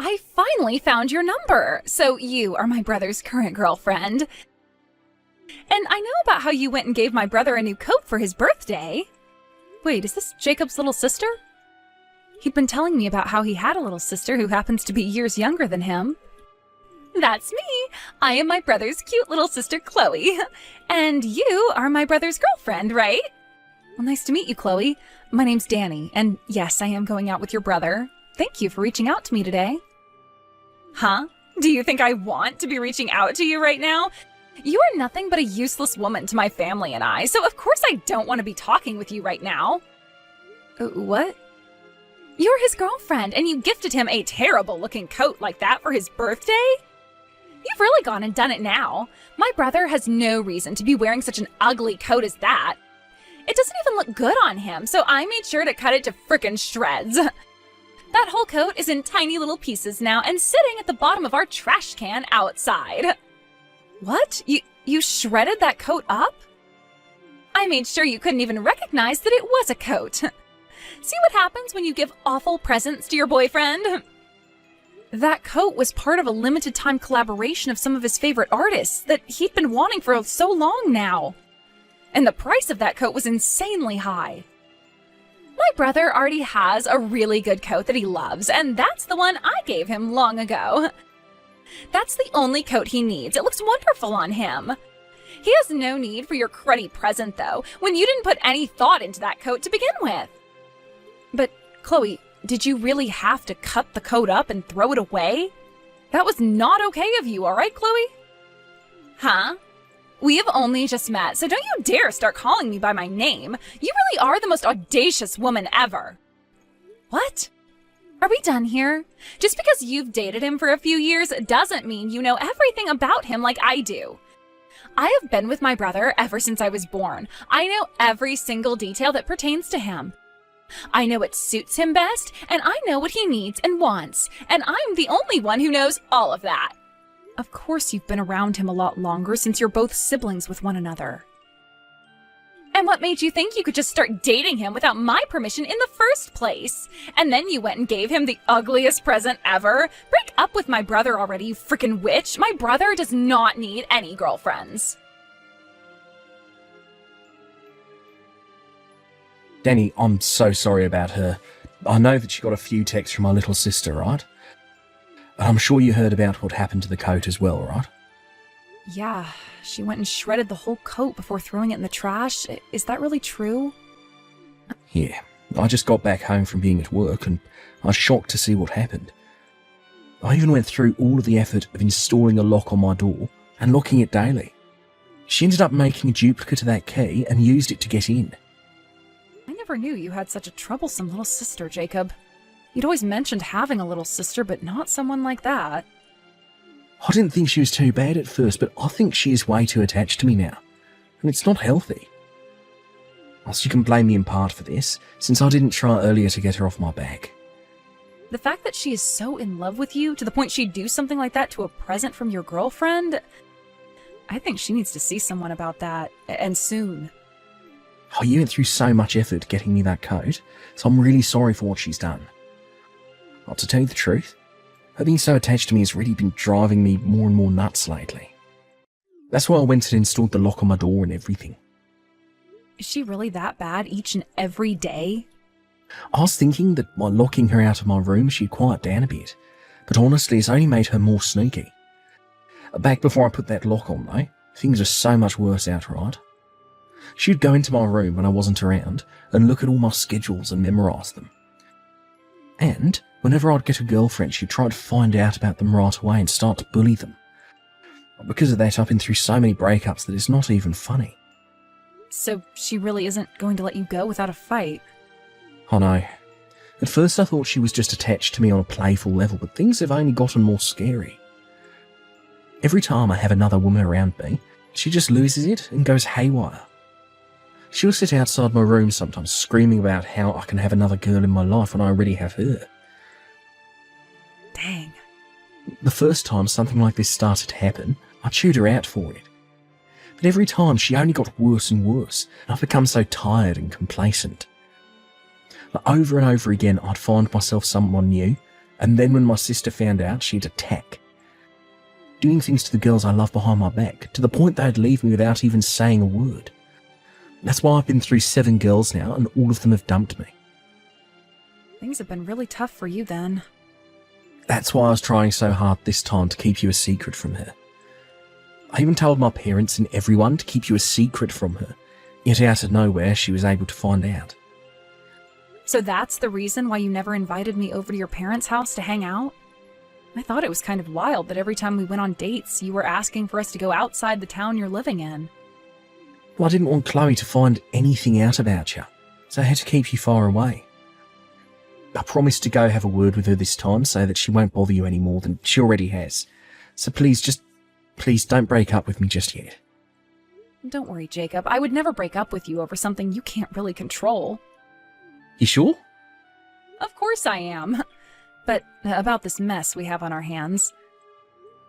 I finally found your number. So you are my brother's current girlfriend. And I know about how you went and gave my brother a new coat for his birthday. Wait, is this Jacob's little sister? He'd been telling me about how he had a little sister who happens to be years younger than him. That's me. I am my brother's cute little sister, Chloe. And you are my brother's girlfriend, right? Well, nice to meet you, Chloe. My name's Danny, and yes, I am going out with your brother. Thank you for reaching out to me today. Huh? Do you think I want to be reaching out to you right now? You are nothing but a useless woman to my family and I, so of course I don't want to be talking with you right now. What? You're his girlfriend, and you gifted him a terrible-looking coat like that for his birthday? You've really gone and done it now. My brother has no reason to be wearing such an ugly coat as that. It doesn't even look good on him, so I made sure to cut it to frickin' shreds. That whole coat is in tiny little pieces now and sitting at the bottom of our trash can outside. What? You shredded that coat up? I made sure you couldn't even recognize that it was a coat. See what happens when you give awful presents to your boyfriend? That coat was part of a limited time collaboration of some of his favorite artists that he'd been wanting for so long now. And the price of that coat was insanely high. My brother already has a really good coat that he loves, and that's the one I gave him long ago. That's the only coat he needs. It looks wonderful on him. He has no need for your cruddy present, though, when you didn't put any thought into that coat to begin with. But, Chloe, did you really have to cut the coat up and throw it away? That was not okay of you, all right, Chloe? Huh? We have only just met, so don't you dare start calling me by my name. You really are the most audacious woman ever. What? Are we done here? Just because you've dated him for a few years doesn't mean you know everything about him like I do. I have been with my brother ever since I was born. I know every single detail that pertains to him. I know what suits him best, and I know what he needs and wants, and I'm the only one who knows all of that. Of course you've been around him a lot longer since you're both siblings with one another. And what made you think you could just start dating him without my permission in the first place? And then you went and gave him the ugliest present ever? Break up with my brother already, you frickin' witch! My brother does not need any girlfriends. Danny, I'm so sorry about her. I know that she got a few texts from my little sister, right? I'm sure you heard about what happened to the coat as well, right? Yeah, she went and shredded the whole coat before throwing it in the trash. Is that really true? Yeah, I just got back home from being at work and I was shocked to see what happened. I even went through all of the effort of installing a lock on my door and locking it daily. She ended up making a duplicate of that key and used it to get in. I never knew you had such a troublesome little sister, Jacob. You'd always mentioned having a little sister, but not someone like that. I didn't think she was too bad at first, but I think she is way too attached to me now. And it's not healthy. Also, you can blame me in part for this, since I didn't try earlier to get her off my back. The fact that she is so in love with you, to the point she'd do something like that to a present from your girlfriend, I think she needs to see someone about that, and soon. Oh, you went through so much effort getting me that coat, so I'm really sorry for what she's done. Well, to tell you the truth, her being so attached to me has really been driving me more and more nuts lately. That's why I went and installed the lock on my door and everything. Is she really that bad each and every day? I was thinking that by locking her out of my room she'd quiet down a bit, but honestly it's only made her more sneaky. Back before I put that lock on though, things are so much worse outright. She'd go into my room when I wasn't around and look at all my schedules and memorise them. And whenever I'd get a girlfriend, she'd try to find out about them right away and start to bully them. Because of that, I've been through so many breakups that it's not even funny. So she really isn't going to let you go without a fight? I know. At first I thought she was just attached to me on a playful level, but things have only gotten more scary. Every time I have another woman around me, she just loses it and goes haywire. She'll sit outside my room sometimes screaming about how I can have another girl in my life when I already have her. Dang. The first time something like this started to happen, I chewed her out for it. But every time she only got worse and worse, and I've become so tired and complacent. But over and over again I'd find myself someone new, And then when my sister found out, she'd attack. Doing things to the girls I love behind my back, to the point they'd leave me without even saying a word. That's why I've been through 7 girls now, and all of them have dumped me. Things have been really tough for you then. That's why I was trying so hard this time to keep you a secret from her. I even told my parents and everyone to keep you a secret from her, yet out of nowhere she was able to find out. So that's the reason why you never invited me over to your parents' house to hang out? I thought it was kind of wild that every time we went on dates, you were asking for us to go outside the town you're living in. Well, I didn't want Chloe to find anything out about you, so I had to keep you far away. I promised to go have a word with her this time so that she won't bother you any more than she already has. So please don't break up with me just yet. Don't worry, Jacob. I would never break up with you over something you can't really control. You sure? Of course I am. But about this mess we have on our hands,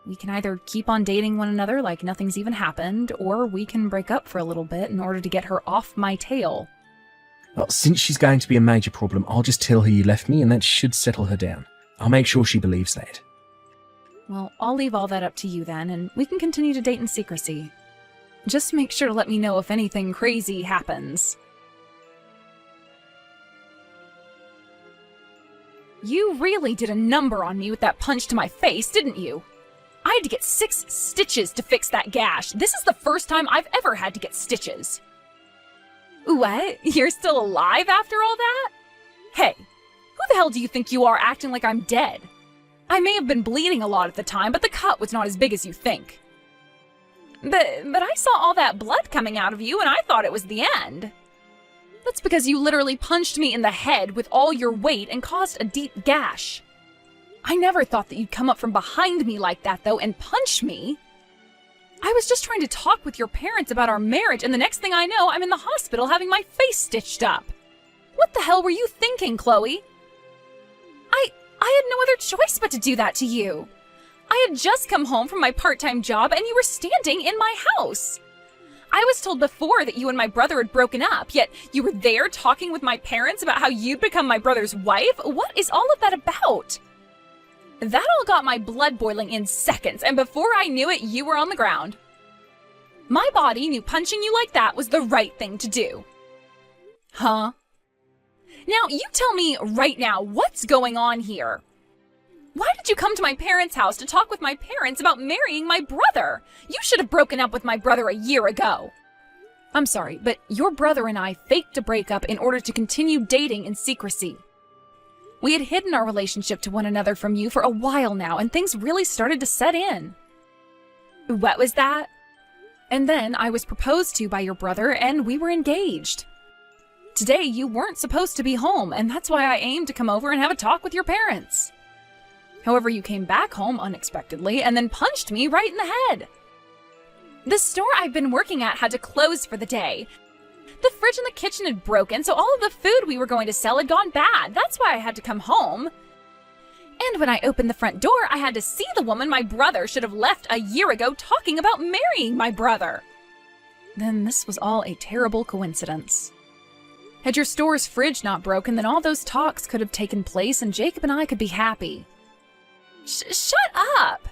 we can either keep on dating one another like nothing's even happened, or we can break up for a little bit in order to get her off my tail. Well, since she's going to be a major problem, I'll just tell her you left me and that should settle her down. I'll make sure she believes that. Well, I'll leave all that up to you then, and we can continue to date in secrecy. Just make sure to let me know if anything crazy happens. You really did a number on me with that punch to my face, didn't you? I had to get 6 stitches to fix that gash. This is the first time I've ever had to get stitches. What? You're still alive after all that? Hey, who the hell do you think you are acting like I'm dead? I may have been bleeding a lot at the time, but the cut was not as big as you think. But I saw all that blood coming out of you and I thought it was the end. That's because you literally punched me in the head with all your weight and caused a deep gash. I never thought that you'd come up from behind me like that, though, and punch me. I was just trying to talk with your parents about our marriage, and the next thing I know, I'm in the hospital having my face stitched up. What the hell were you thinking, Chloe? I had no other choice but to do that to you. I had just come home from my part-time job, and you were standing in my house. I was told before that you and my brother had broken up, yet you were there talking with my parents about how you'd become my brother's wife? What is all of that about? That all got my blood boiling in seconds, and before I knew it, you were on the ground. My body knew punching you like that was the right thing to do. Huh? Now, you tell me right now, what's going on here? Why did you come to my parents' house to talk with my parents about marrying my brother? You should have broken up with my brother a year ago. I'm sorry, but your brother and I faked a breakup in order to continue dating in secrecy. We had hidden our relationship to one another from you for a while now, and things really started to set in. What was that? And then I was proposed to by your brother, and we were engaged. Today, you weren't supposed to be home, and that's why I aimed to come over and have a talk with your parents. However, you came back home unexpectedly and then punched me right in the head. The store I've been working at had to close for the day. The fridge in the kitchen had broken, so all of the food we were going to sell had gone bad. That's why I had to come home. And when I opened the front door, I had to see the woman my brother should have left a year ago talking about marrying my brother. Then this was all a terrible coincidence. Had your store's fridge not broken, then all those talks could have taken place and Jacob and I could be happy. Shut up!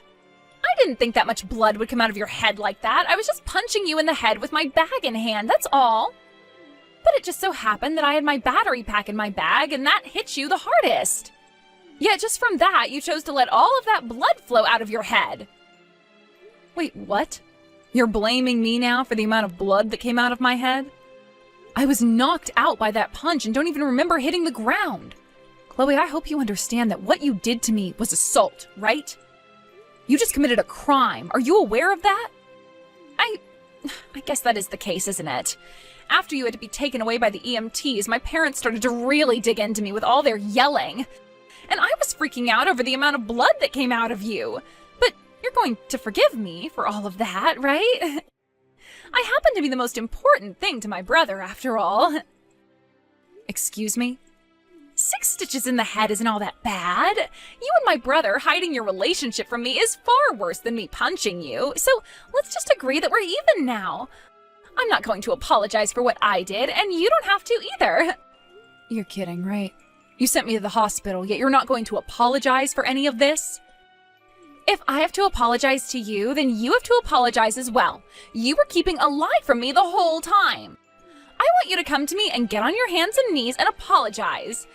I didn't think that much blood would come out of your head like that. I was just punching you in the head with my bag in hand, that's all. But it just so happened that I had my battery pack in my bag and that hit you the hardest. Yet just from that, you chose to let all of that blood flow out of your head. Wait, what? You're blaming me now for the amount of blood that came out of my head? I was knocked out by that punch and don't even remember hitting the ground. Chloe, I hope you understand that what you did to me was assault, right? You just committed a crime. Are you aware of that? I guess that is the case, isn't it? After you had to be taken away by the EMTs, my parents started to really dig into me with all their yelling. And I was freaking out over the amount of blood that came out of you. But you're going to forgive me for all of that, right? I happen to be the most important thing to my brother, after all. Excuse me? 6 stitches in the head isn't all that bad. You and my brother hiding your relationship from me is far worse than me punching you. So let's just agree that we're even now. I'm not going to apologize for what I did, and you don't have to either. You're kidding, right? You sent me to the hospital, yet you're not going to apologize for any of this? If I have to apologize to you, then you have to apologize as well. You were keeping a lie from me the whole time. I want you to come to me and get on your hands and knees and apologize.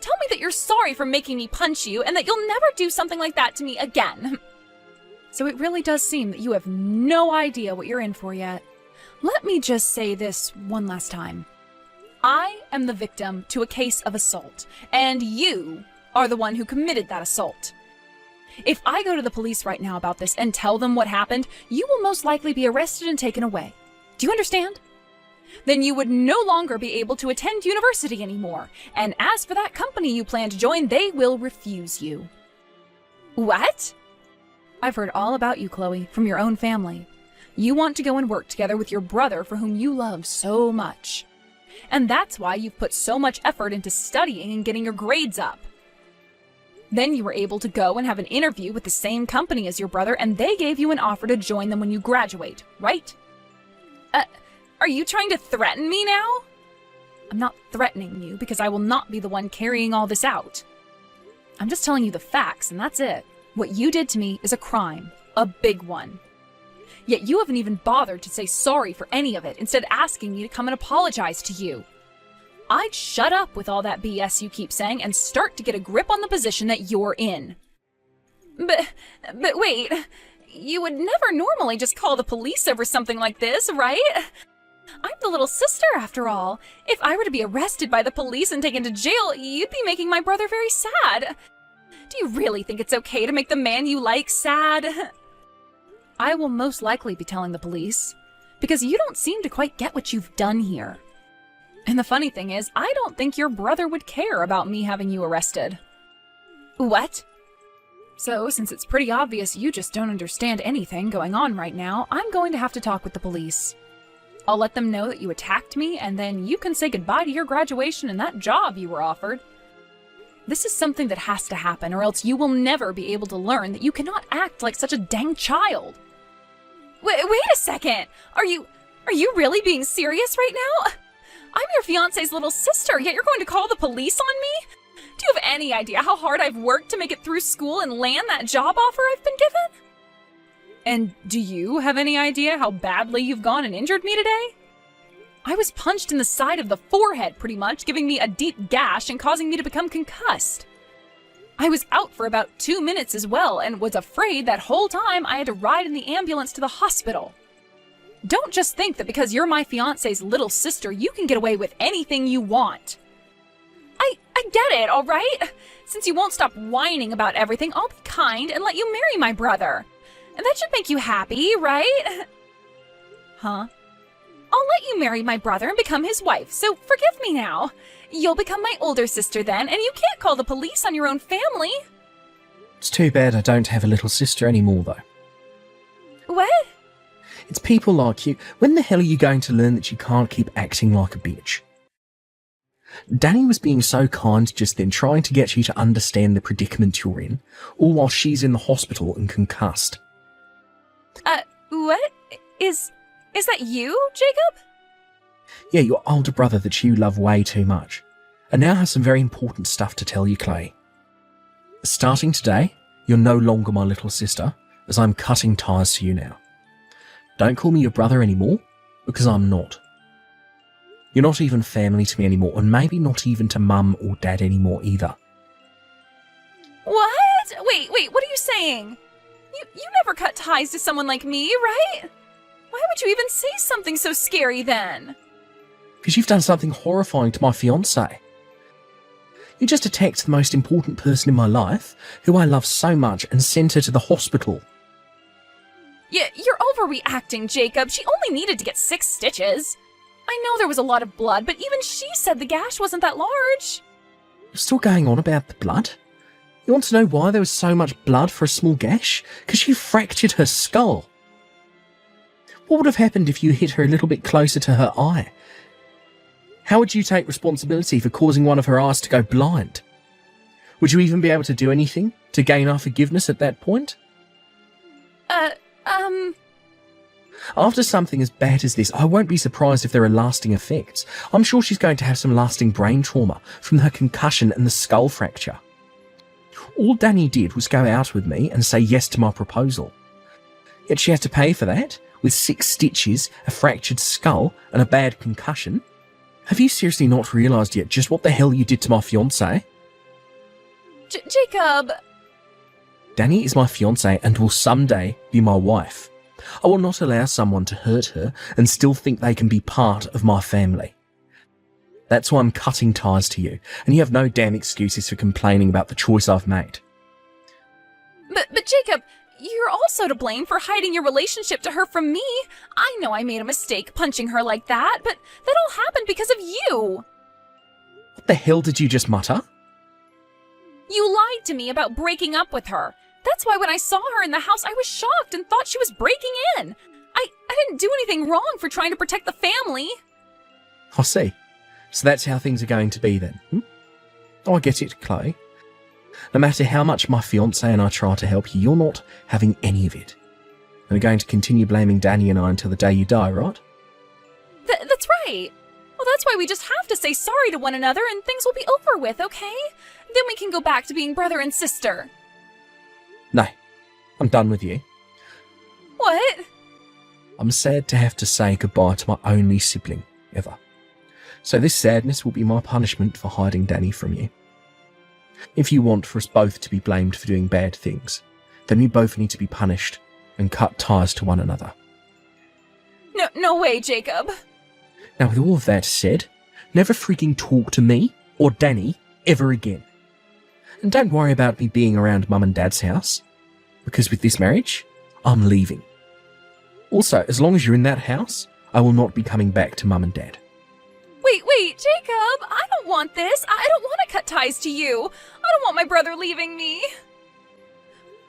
Tell me that you're sorry for making me punch you and that you'll never do something like that to me again. So it really does seem that you have no idea what you're in for yet. Let me just say this one last time. I am the victim to a case of assault, and you are the one who committed that assault. If I go to the police right now about this and tell them what happened, you will most likely be arrested and taken away. Do you understand? Then you would no longer be able to attend university anymore, and as for that company you plan to join, they will refuse you. What? I've heard all about you, Chloe, from your own family. You want to go and work together with your brother for whom you love so much. And that's why you've put so much effort into studying and getting your grades up. Then you were able to go and have an interview with the same company as your brother, and they gave you an offer to join them when you graduate, right? Are you trying to threaten me now? I'm not threatening you because I will not be the one carrying all this out. I'm just telling you the facts, and that's it. What you did to me is a crime, a big one. Yet you haven't even bothered to say sorry for any of it, instead asking me to come and apologize to you. I'd shut up with all that BS you keep saying and start to get a grip on the position that you're in. But wait, you would never normally just call the police over something like this, right? I'm the little sister, after all. If I were to be arrested by the police and taken to jail, you'd be making my brother very sad. Do you really think it's okay to make the man you like sad? I will most likely be telling the police, because you don't seem to quite get what you've done here. And the funny thing is, I don't think your brother would care about me having you arrested. What? So, since it's pretty obvious you just don't understand anything going on right now, I'm going to have to talk with the police. I'll let them know that you attacked me, and then you can say goodbye to your graduation and that job you were offered. This is something that has to happen, or else you will never be able to learn that you cannot act like such a dang child. Wait a second! Are you really being serious right now? I'm your fiancé's little sister, yet you're going to call the police on me? Do you have any idea how hard I've worked to make it through school and land that job offer I've been given? And do you have any idea how badly you've gone and injured me today? I was punched in the side of the forehead, pretty much, giving me a deep gash and causing me to become concussed. I was out for about 2 minutes as well, and was afraid that whole time I had to ride in the ambulance to the hospital. Don't just think that because you're my fiancé's little sister, you can get away with anything you want. I get it, all right? Since you won't stop whining about everything, I'll be kind and let you marry my brother. And that should make you happy, right? Huh? I'll let you marry my brother and become his wife, so forgive me now. You'll become my older sister then, and you can't call the police on your own family. It's too bad I don't have a little sister anymore, though. What? It's people like you. When the hell are you going to learn that you can't keep acting like a bitch? Danny was being so kind just then, trying to get you to understand the predicament you're in, all while she's in the hospital and concussed. What? Is that you, Jacob? Yeah, your older brother that you love way too much. I now have some very important stuff to tell you, Chloe. Starting today, you're no longer my little sister, as I'm cutting ties to you now. Don't call me your brother anymore, because I'm not. You're not even family to me anymore, and maybe not even to Mum or Dad anymore either. What? Wait, what are you saying? You never cut ties to someone like me, right? Why would you even say something so scary then? Because you've done something horrifying to my fiancé. You just attacked the most important person in my life, who I love so much, and sent her to the hospital. Yeah, you're overreacting, Jacob. She only needed to get 6 stitches. I know there was a lot of blood, but even she said the gash wasn't that large. You're still going on about the blood? You want to know why there was so much blood for a small gash? Because you fractured her skull. What would have happened if you hit her a little bit closer to her eye? How would you take responsibility for causing one of her eyes to go blind? Would you even be able to do anything to gain our forgiveness at that point? After something as bad as this, I won't be surprised if there are lasting effects. I'm sure she's going to have some lasting brain trauma from her concussion and the skull fracture. All Danny did was go out with me and say yes to my proposal. Yet she had to pay for that, with 6 stitches, a fractured skull, and a bad concussion. Have you seriously not realised yet just what the hell you did to my fiancée? Jacob! Danny is my fiancée and will someday be my wife. I will not allow someone to hurt her and still think they can be part of my family. That's why I'm cutting ties to you, and you have no damn excuses for complaining about the choice I've made. But Jacob, you're also to blame for hiding your relationship to her from me. I know I made a mistake punching her like that, but that all happened because of you. What the hell did you just mutter? You lied to me about breaking up with her. That's why when I saw her in the house, I was shocked and thought she was breaking in. I didn't do anything wrong for trying to protect the family. I see. So that's how things are going to be then. Oh, I get it, Chloe. No matter how much my fiancé and I try to help you, you're not having any of it. And are going to continue blaming Danny and I until the day you die, right? That's right. Well, that's why we just have to say sorry to one another and things will be over with, okay? Then we can go back to being brother and sister. No, I'm done with you. What? I'm sad to have to say goodbye to my only sibling, ever. So this sadness will be my punishment for hiding Danny from you. If you want for us both to be blamed for doing bad things, then we both need to be punished and cut ties to one another. No way, Jacob. Now, with all of that said, never freaking talk to me or Danny ever again. And don't worry about me being around Mum and Dad's house, because with this marriage, I'm leaving. Also, as long as you're in that house, I will not be coming back to Mum and Dad. Wait, Jacob, I don't want this. I don't want to cut ties to you. I don't want my brother leaving me.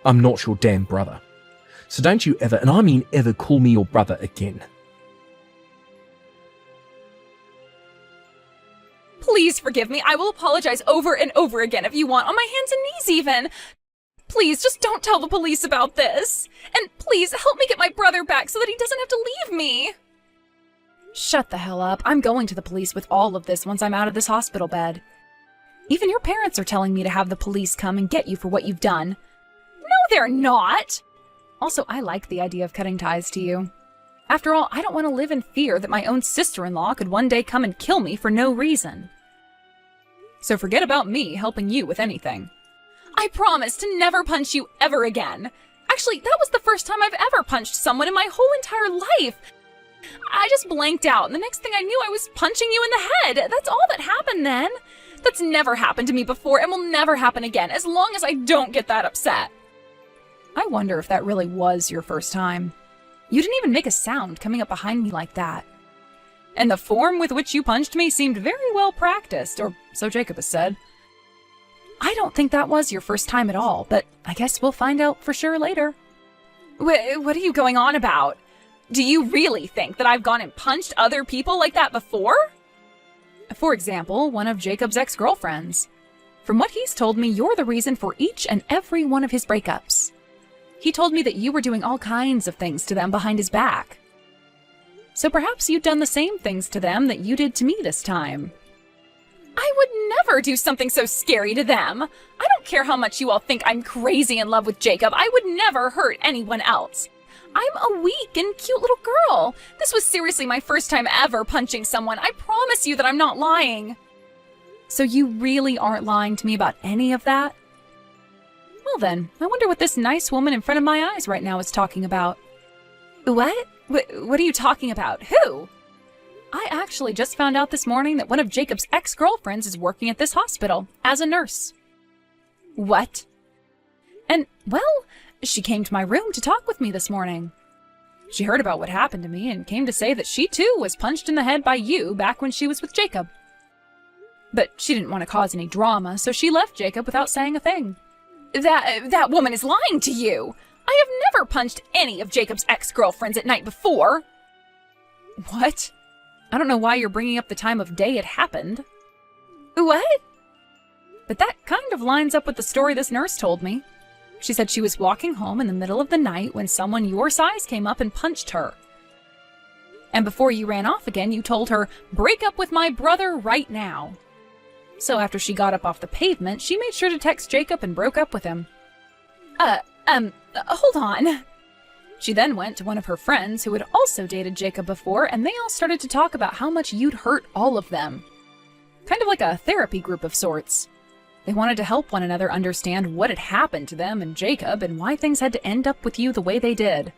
I'm not your damn brother. So don't you ever, and I mean ever, call me your brother again. Please forgive me. I will apologize over and over again if you want, on my hands and knees even. Please, just don't tell the police about this. And please, help me get my brother back so that he doesn't have to leave me. Shut the hell up. I'm going to the police with all of this once I'm out of this hospital bed. Even your parents are telling me to have the police come and get you for what you've done. No, they're not. Also, I like the idea of cutting ties to you. After all, I don't want to live in fear that my own sister-in-law could one day come and kill me for no reason. So forget about me helping you with anything. I promise to never punch you ever again. Actually, that was the first time I've ever punched someone in my whole entire life. I just blanked out, and the next thing I knew, I was punching you in the head. That's all that happened then. That's never happened to me before and will never happen again, as long as I don't get that upset. I wonder if that really was your first time. You didn't even make a sound coming up behind me like that. And the form with which you punched me seemed very well practiced, or so Jacob has said. I don't think that was your first time at all, but I guess we'll find out for sure later. What are you going on about? Do you really think that I've gone and punched other people like that before? For example, one of Jacob's ex-girlfriends. From what he's told me, you're the reason for each and every one of his breakups. He told me that you were doing all kinds of things to them behind his back. So perhaps you've done the same things to them that you did to me this time. I would never do something so scary to them. I don't care how much you all think I'm crazy in love with Jacob. I would never hurt anyone else. I'm a weak and cute little girl. This was seriously my first time ever punching someone. I promise you that I'm not lying. So you really aren't lying to me about any of that? Well then, I wonder what this nice woman in front of my eyes right now is talking about. What? What are you talking about? Who? I actually just found out this morning that one of Jacob's ex-girlfriends is working at this hospital as a nurse. What? And, well, she came to my room to talk with me this morning. She heard about what happened to me and came to say that she too was punched in the head by you back when she was with Jacob. But she didn't want to cause any drama, so she left Jacob without saying a thing. That woman is lying to you! I have never punched any of Jacob's ex-girlfriends at night before! What? I don't know why you're bringing up the time of day it happened. What? But that kind of lines up with the story this nurse told me. She said she was walking home in the middle of the night when someone your size came up and punched her. And before you ran off again, you told her, break up with my brother right now. So after she got up off the pavement, she made sure to text Jacob and broke up with him. Hold on. She then went to one of her friends who had also dated Jacob before, and they all started to talk about how much you'd hurt all of them. Kind of like a therapy group of sorts. They wanted to help one another understand what had happened to them and Jacob and why things had to end up with you the way they did.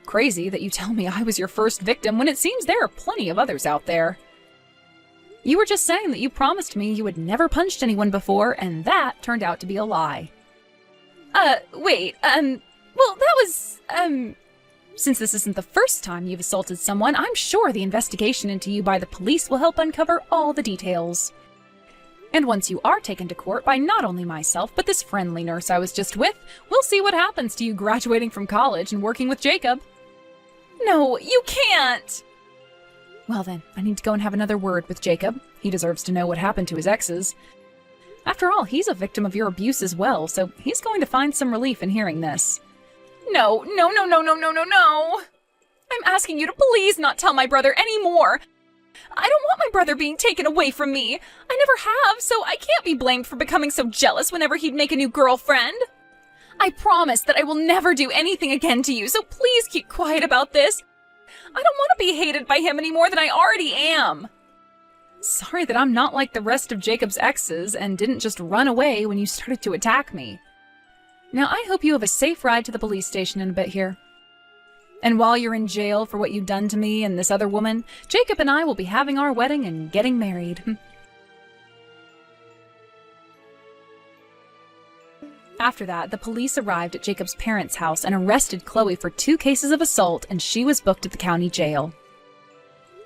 Crazy that you tell me I was your first victim when it seems there are plenty of others out there. You were just saying that you promised me you had never punched anyone before, and that turned out to be a lie. Well, that was, since this isn't the first time you've assaulted someone, I'm sure the investigation into you by the police will help uncover all the details. And once you are taken to court by not only myself, but this friendly nurse I was just with, we'll see what happens to you graduating from college and working with Jacob. No, you can't! Well then, I need to go and have another word with Jacob. He deserves to know what happened to his exes. After all, he's a victim of your abuse as well, so he's going to find some relief in hearing this. No. I'm asking you to please not tell my brother anymore. I don't want my brother being taken away from me. I never have, so I can't be blamed for becoming so jealous whenever he'd make a new girlfriend. I promise that I will never do anything again to you, so please keep quiet about this. I don't want to be hated by him any more than I already am. Sorry that I'm not like the rest of Jacob's exes and didn't just run away when you started to attack me. Now, I hope you have a safe ride to the police station in a bit here. And while you're in jail for what you've done to me and this other woman, Jacob and I will be having our wedding and getting married. After that, the police arrived at Jacob's parents' house and arrested Chloe for 2 cases of assault, and she was booked at the county jail.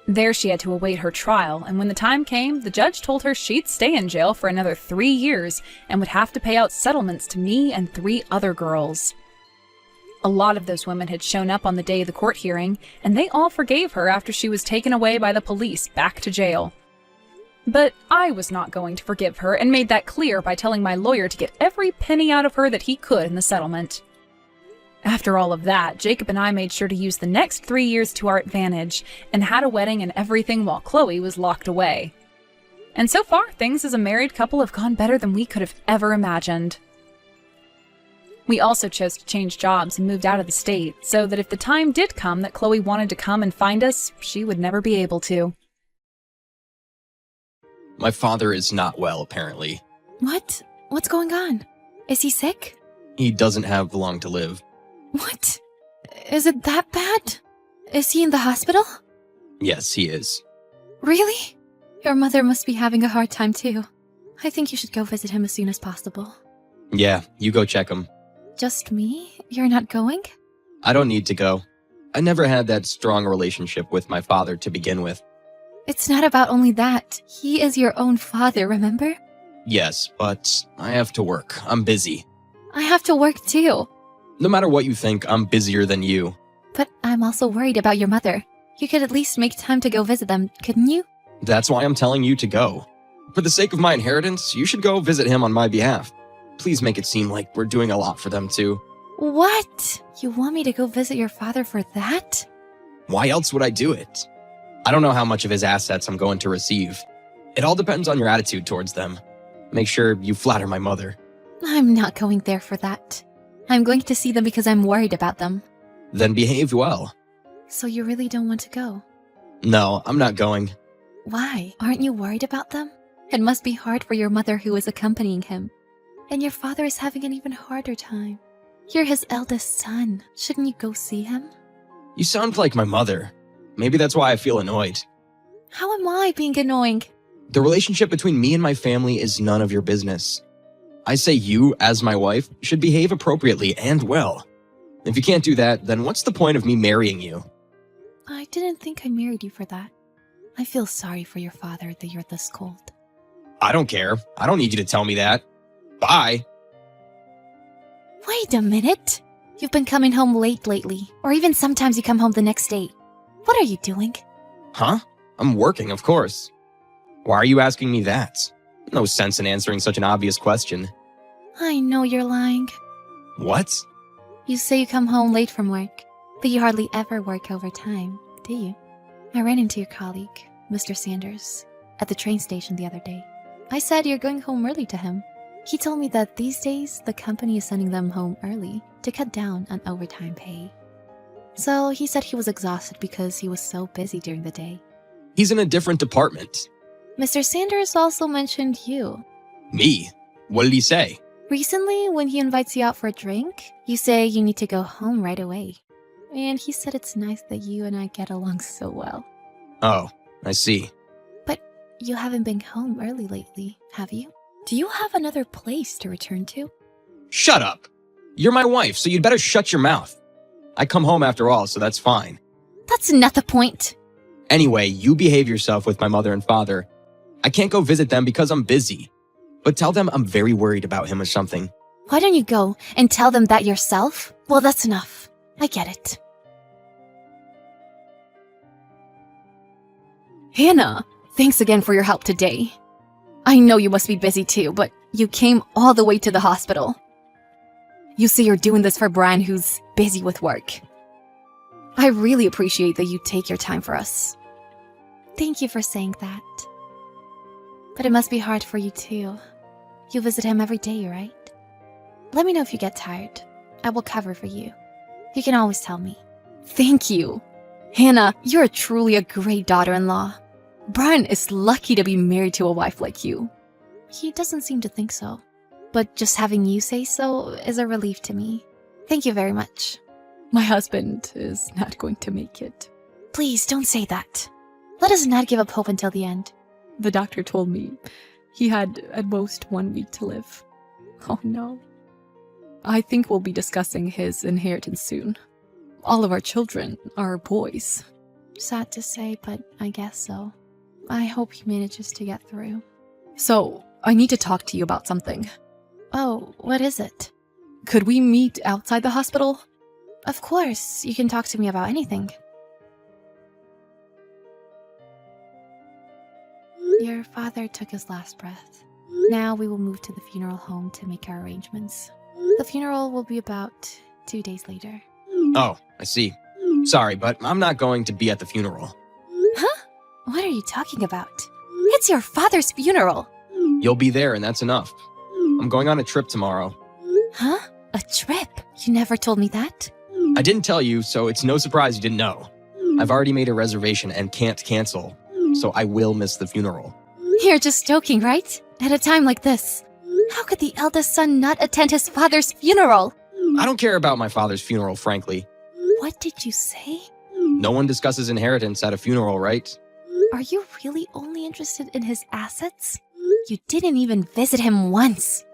There she had to await her trial, and when the time came, the judge told her she'd stay in jail for another 3 years and would have to pay out settlements to me and 3 other girls. A lot of those women had shown up on the day of the court hearing, and they all forgave her after she was taken away by the police back to jail. But I was not going to forgive her and made that clear by telling my lawyer to get every penny out of her that he could in the settlement. After all of that, Jacob and I made sure to use the next 3 years to our advantage and had a wedding and everything while Chloe was locked away. And so far, things as a married couple have gone better than we could have ever imagined. We also chose to change jobs and moved out of the state, so that if the time did come that Chloe wanted to come and find us, she would never be able to. My father is not well, apparently. What? What's going on? Is he sick? He doesn't have long to live. What? Is it that bad? Is he in the hospital? Yes, he is. Really? Your mother must be having a hard time too. I think you should go visit him as soon as possible. Yeah, you go check him. Just me? You're not going? I don't need to go. I never had that strong relationship with my father to begin with. It's not about only that. He is your own father, remember? Yes, but I have to work. I'm busy. I have to work too. No matter what you think, I'm busier than you. But I'm also worried about your mother. You could at least make time to go visit them, couldn't you? That's why I'm telling you to go. For the sake of my inheritance, you should go visit him on my behalf. Please make it seem like we're doing a lot for them too. What? You want me to go visit your father for that? Why else would I do it? I don't know how much of his assets I'm going to receive. It all depends on your attitude towards them. Make sure you flatter my mother. I'm not going there for that. I'm going to see them because I'm worried about them. Then behave well. So you really don't want to go? No, I'm not going. Why? Aren't you worried about them? It must be hard for your mother who is accompanying him. And your father is having an even harder time. You're his eldest son. Shouldn't you go see him? You sound like my mother. Maybe that's why I feel annoyed. How am I being annoying? The relationship between me and my family is none of your business. I say you, as my wife, should behave appropriately and well. If you can't do that, then what's the point of me marrying you? I didn't think I married you for that. I feel sorry for your father that you're this cold. I don't care. I don't need you to tell me that. Bye. Wait a minute. You've been coming home late lately, or even sometimes you come home the next day. What are you doing? Huh? I'm working, of course. Why are you asking me that? No sense in answering such an obvious question. I know you're lying. What? You say you come home late from work, but you hardly ever work overtime. do you? I ran into your colleague, Mr. Sanders, at the train station the other day. I said you're going home early to him. He told me that these days the company is sending them home early to cut down on overtime pay. So he said he was exhausted because he was so busy during the day. He's in a different department. Mr. Sanders also mentioned you. Me? What did he say? Recently, when he invites you out for a drink, you say you need to go home right away. And he said it's nice that you and I get along so well. Oh, I see. But you haven't been home early lately, have you? Do you have another place to return to? Shut up! You're my wife, so you'd better shut your mouth. I come home after all, so that's fine. That's not the point. Anyway, you behave yourself with my mother and father. I can't go visit them because I'm busy. But tell them I'm very worried about him or something. Why don't you go and tell them that yourself? Well, that's enough. I get it. Hannah, thanks again for your help today. I know you must be busy too, but you came all the way to the hospital. You say you're doing this for Brian, who's busy with work. I really appreciate that you take your time for us. Thank you for saying that. But it must be hard for you too. You visit him every day, right? Let me know if you get tired. I will cover for you. You can always tell me. Thank you. Hannah, you're truly a great daughter-in-law. Brian is lucky to be married to a wife like you. He doesn't seem to think so. But just having you say so is a relief to me. Thank you very much. My husband is not going to make it. Please don't say that. Let us not give up hope until the end. The doctor told me he had at most 1 week to live. Oh no. I think we'll be discussing his inheritance soon. All of our children are boys. Sad to say, but I guess so. I hope he manages to get through. So, I need to talk to you about something. Oh, what is it? Could we meet outside the hospital? Of course, you can talk to me about anything. Your father took his last breath. Now we will move to the funeral home to make our arrangements. The funeral will be about 2 days later. Oh, I see. Sorry, but I'm not going to be at the funeral. Huh? What are you talking about? It's your father's funeral. You'll be there and that's enough. I'm going on a trip tomorrow. Huh? A trip? You never told me that. I didn't tell you, so it's no surprise you didn't know. I've already made a reservation and can't cancel, so I will miss the funeral. You're just joking, right? At a time like this. How could the eldest son not attend his father's funeral? I don't care about my father's funeral, frankly. What did you say? No one discusses inheritance at a funeral, right? Are you really only interested in his assets? You didn't even visit him once.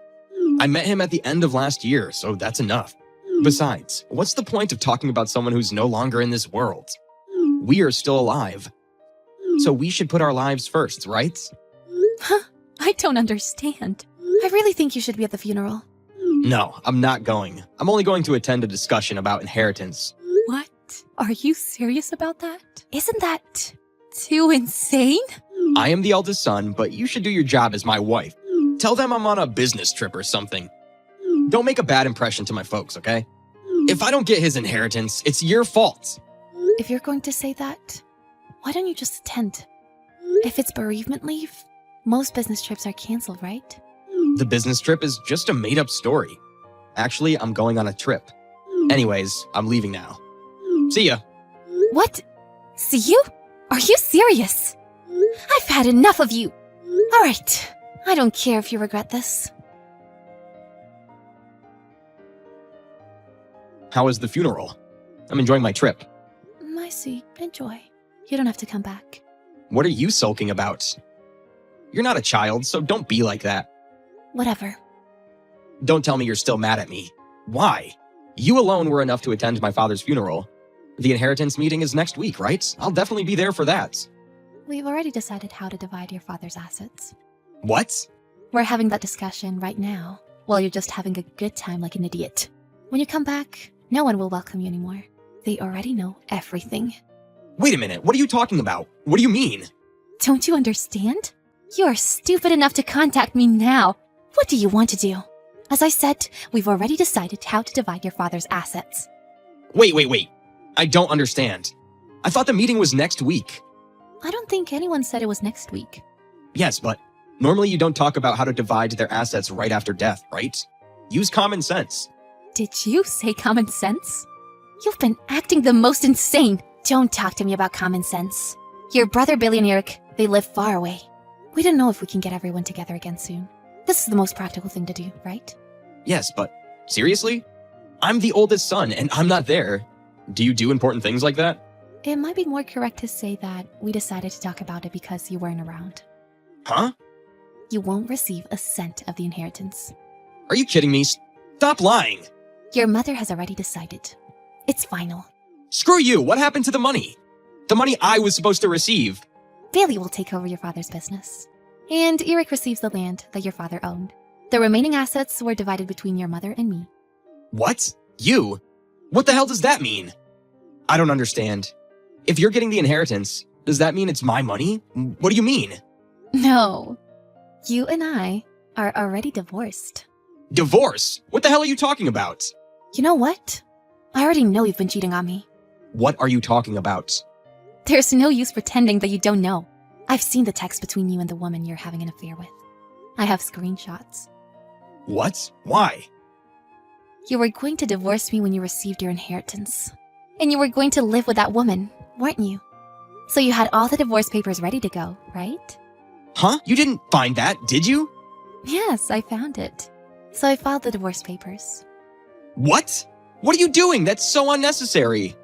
I met him at the end of last year, so that's enough. Besides, what's the point of talking about someone who's no longer in this world? We are still alive. So we should put our lives first, right? Huh? I don't understand. I really think you should be at the funeral. No, I'm not going. I'm only going to attend a discussion about inheritance. What? Are you serious about that? Isn't that too insane? I am the eldest son, but you should do your job as my wife. Tell them I'm on a business trip or something. Don't make a bad impression to my folks, okay? If I don't get his inheritance, it's your fault. If you're going to say that, why don't you just attend? If it's bereavement leave, most business trips are canceled, right? The business trip is just a made-up story. Actually, I'm going on a trip. Anyways, I'm leaving now. See ya. What? See you? Are you serious? I've had enough of you. All right. I don't care if you regret this. How was the funeral? I'm enjoying my trip. I see. Enjoy. You don't have to come back. What are you sulking about? You're not a child, so don't be like that. Whatever. Don't tell me you're still mad at me. Why? You alone were enough to attend my father's funeral. The inheritance meeting is next week, right? I'll definitely be there for that. We've already decided how to divide your father's assets. What? We're having that discussion right now, while you're just having a good time like an idiot. When you come back, no one will welcome you anymore. They already know everything. Wait a minute, what are you talking about? What do you mean? Don't you understand? You are stupid enough to contact me now. What do you want to do? As I said, we've already decided how to divide your father's assets. Wait. I don't understand. I thought the meeting was next week. I don't think anyone said it was next week. Yes, but normally you don't talk about how to divide their assets right after death, right? Use common sense. Did you say common sense? You've been acting the most insane. Don't talk to me about common sense. Your brother Billy and Eric, they live far away. We don't know if we can get everyone together again soon. This is the most practical thing to do, right? Yes, but seriously? I'm the oldest son and I'm not there. Do you do important things like that? It might be more correct to say that we decided to talk about it because you weren't around. Huh? You won't receive a cent of the inheritance. Are you kidding me? Stop lying. Your mother has already decided. It's final. Screw you. What happened to the money? The money I was supposed to receive. Billy will take over your father's business. And Eric receives the land that your father owned. The remaining assets were divided between your mother and me. What? You? What the hell does that mean? I don't understand. If you're getting the inheritance, does that mean it's my money? What do you mean? No. You and I are already divorced. Divorce? What the hell are you talking about? You know what? I already know you've been cheating on me. What are you talking about? There's no use pretending that you don't know. I've seen the text between you and the woman you're having an affair with. I have screenshots. What? Why? You were going to divorce me when you received your inheritance. And you were going to live with that woman, weren't you? So you had all the divorce papers ready to go, right? Huh? You didn't find that, did you? Yes, I found it. So I filed the divorce papers. What? What are you doing? That's so unnecessary.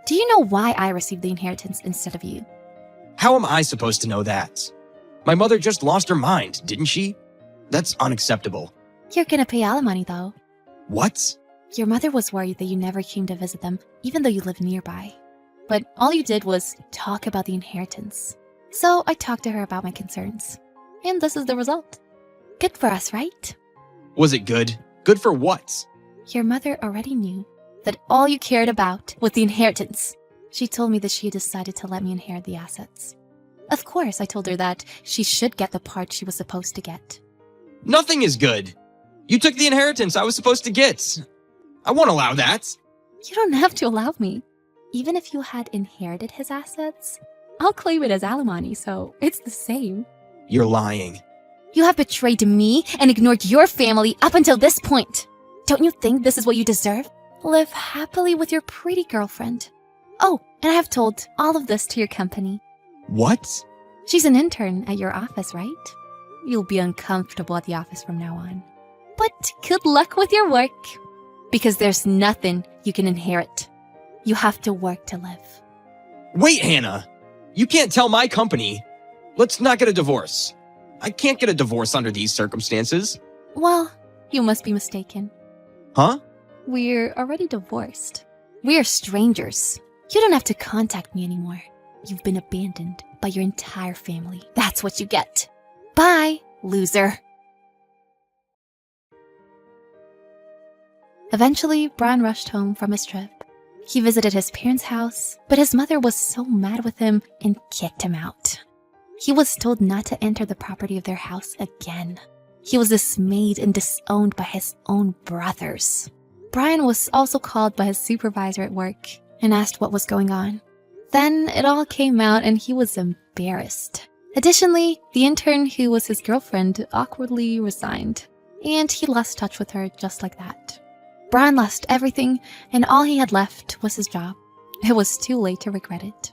Do you know why I received the inheritance instead of you? How am I supposed to know that? My mother just lost her mind, didn't she? That's unacceptable. You're gonna pay alimony, though. What? Your mother was worried that you never came to visit them, even though you live nearby. But all you did was talk about the inheritance. So I talked to her about my concerns. And this is the result. Good for us, right? Was it good? Good for what? Your mother already knew that all you cared about was the inheritance. She told me that she had decided to let me inherit the assets. Of course, I told her that she should get the part she was supposed to get. Nothing is good. You took the inheritance I was supposed to get. I won't allow that. You don't have to allow me. Even if you had inherited his assets, I'll claim it as alimony, so it's the same. You're lying. You have betrayed me and ignored your family up until this point. Don't you think this is what you deserve? Live happily with your pretty girlfriend. Oh, and I have told all of this to your company. What? She's an intern at your office, right? You'll be uncomfortable at the office from now on. But good luck with your work. Because there's nothing you can inherit. You have to work to live. Wait, Hannah. You can't tell my company. Let's not get a divorce. I can't get a divorce under these circumstances. Well, you must be mistaken. Huh? We're already divorced. We're strangers. You don't have to contact me anymore. You've been abandoned by your entire family. That's what you get. Bye, loser. Eventually, Brian rushed home from his trip. He visited his parents' house, but his mother was so mad with him and kicked him out. He was told not to enter the property of their house again. He was dismayed and disowned by his own brothers. Brian was also called by his supervisor at work and asked what was going on. Then it all came out and he was embarrassed. Additionally, the intern who was his girlfriend awkwardly resigned, and he lost touch with her just like that. Brian lost everything, and all he had left was his job. It was too late to regret it.